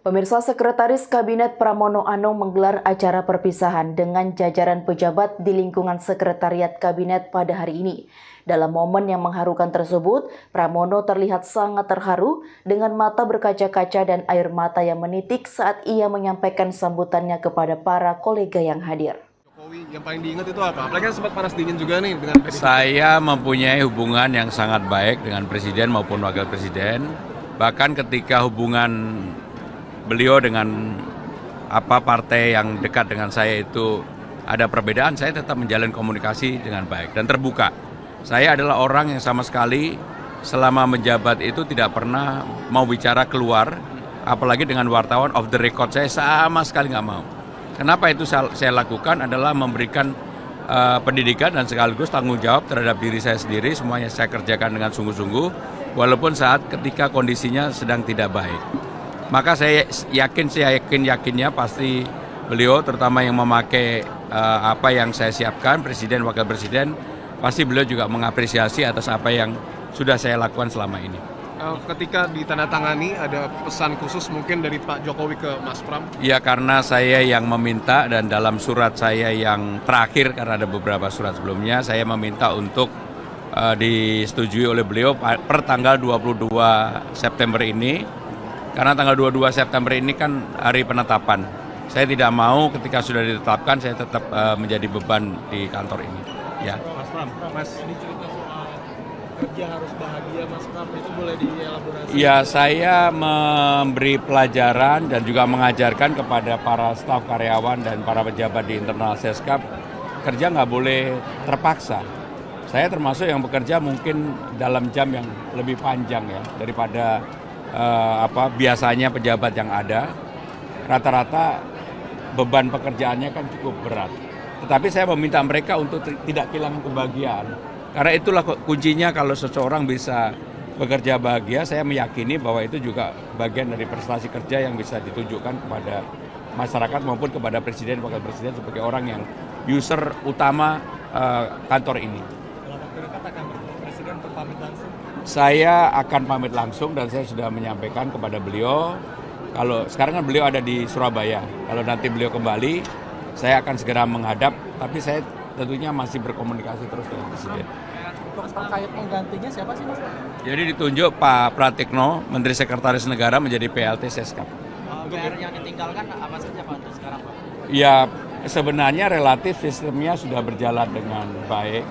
Pemirsa, Sekretaris Kabinet Pramono Anung menggelar acara perpisahan dengan jajaran pejabat di lingkungan Sekretariat Kabinet pada hari ini. Dalam momen yang mengharukan tersebut, Pramono terlihat sangat terharu dengan mata berkaca-kaca dan air mata yang menitik saat ia menyampaikan sambutannya kepada para kolega yang hadir. Jokowi yang paling diingat itu apa? Apalagi kan sempat panas dingin juga nih dengan PDIP. Saya mempunyai hubungan yang sangat baik dengan Presiden maupun Wakil Presiden. Bahkan ketika hubungan beliau dengan partai yang dekat dengan saya itu ada perbedaan, saya tetap menjalin komunikasi dengan baik dan terbuka. Saya adalah orang yang sama sekali selama menjabat itu tidak pernah mau bicara keluar, apalagi dengan wartawan off the record, saya sama sekali nggak mau. Kenapa itu saya lakukan adalah memberikan pendidikan dan sekaligus tanggung jawab terhadap diri saya sendiri, semuanya saya kerjakan dengan sungguh-sungguh, walaupun saat ketika kondisinya sedang tidak baik. Maka saya yakinnya pasti beliau terutama yang memakai apa yang saya siapkan, Presiden, Wakil Presiden, pasti beliau juga mengapresiasi atas apa yang sudah saya lakukan selama ini. Ketika ditandatangani ada pesan khusus mungkin dari Pak Jokowi ke Mas Pram? Ya, karena saya yang meminta dan dalam surat saya yang terakhir, karena ada beberapa surat sebelumnya, saya meminta untuk disetujui oleh beliau per tanggal 22 September ini. Karena tanggal 22 September ini kan hari penetapan. Saya tidak mau ketika sudah ditetapkan saya tetap menjadi beban di kantor ini. Ya. Mas Pram, ini cerita soal kerja harus bahagia, Mas Pram, itu boleh dielaborasi? Ya, saya memberi pelajaran dan juga mengajarkan kepada para staf karyawan dan para pejabat di internal Seskap, kerja nggak boleh terpaksa. Saya termasuk yang bekerja mungkin dalam jam yang lebih panjang ya daripada biasanya pejabat yang ada. Rata-rata beban pekerjaannya kan cukup berat. Tetapi saya meminta mereka untuk tidak kehilangan kebahagiaan. Karena itulah kuncinya kalau seseorang bisa bekerja bahagia, saya meyakini bahwa itu juga bagian dari prestasi kerja yang bisa ditunjukkan kepada masyarakat maupun kepada Presiden, Wakil Presiden sebagai orang yang user utama kantor ini. Dalam waktu dekat akan Presiden untuk pamit langsung? Saya akan pamit langsung dan saya sudah menyampaikan kepada beliau, kalau sekarang kan beliau ada di Surabaya, kalau nanti beliau kembali, saya akan segera menghadap, tapi saya tentunya masih berkomunikasi terus dengan Presiden. Terkait penggantinya siapa sih, Mas? Jadi ditunjuk Pak Pratikno, Menteri Sekretaris Negara menjadi PLT Seskap. PR yang ditinggalkan apa saja Pak untuk sekarang Pak? Ya, sebenarnya relatif sistemnya sudah berjalan dengan baik,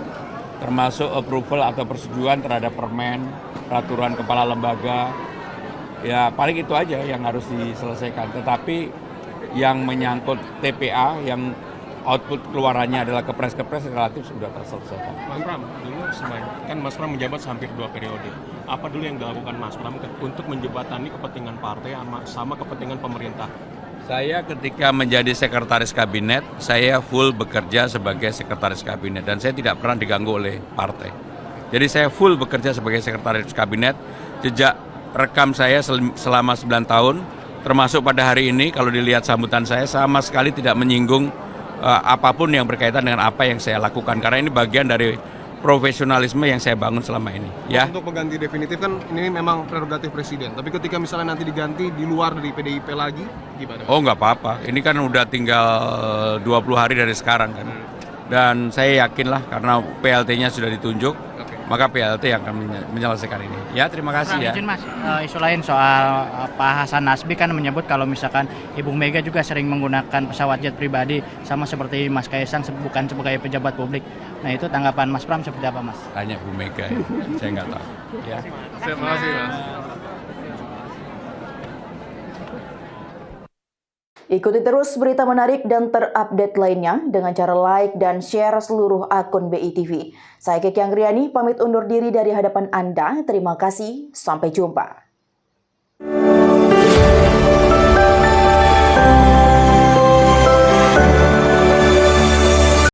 termasuk approval atau persetujuan terhadap permen, peraturan kepala lembaga. Ya paling itu aja yang harus diselesaikan. Tetapi yang menyangkut TPA, yang output keluarannya adalah kepres-kepres relatif sudah terselesaikan. Mas Pram, dulu kan Mas Pram menjabat hampir 2 periode. Apa dulu yang dilakukan Mas Pram untuk menjembatani kepentingan partai sama kepentingan pemerintah? Saya ketika menjadi sekretaris kabinet, saya full bekerja sebagai sekretaris kabinet dan saya tidak pernah diganggu oleh partai. Jadi saya full bekerja sebagai sekretaris kabinet, jejak rekam saya selama 9 tahun, termasuk pada hari ini kalau dilihat sambutan saya sama sekali tidak menyinggung apapun yang berkaitan dengan apa yang saya lakukan. Karena ini bagian dari profesionalisme yang saya bangun selama ini. Ya. Untuk mengganti definitif kan ini memang prerogatif Presiden. Tapi ketika misalnya nanti diganti di luar dari PDIP lagi, gimana? Oh nggak apa-apa, ini kan udah tinggal 20 hari dari sekarang kan. Dan saya yakinlah karena PLT-nya sudah ditunjuk, maka PLT yang akan menyelesaikan ini. Ya, terima kasih ya. Izin Mas, isu lain soal Pak Hasan Nasbi kan menyebut kalau misalkan Ibu Mega juga sering menggunakan pesawat jet pribadi sama seperti Mas Kaisang bukan sebagai pejabat publik. Nah itu tanggapan Mas Pram seperti apa Mas? Tanya Bu Mega ya, saya nggak tahu. Ya. Terima kasih Mas. Ikuti terus berita menarik dan terupdate lainnya dengan cara like dan share seluruh akun BITV. Saya Kiki Anggriani, pamit undur diri dari hadapan Anda. Terima kasih, sampai jumpa.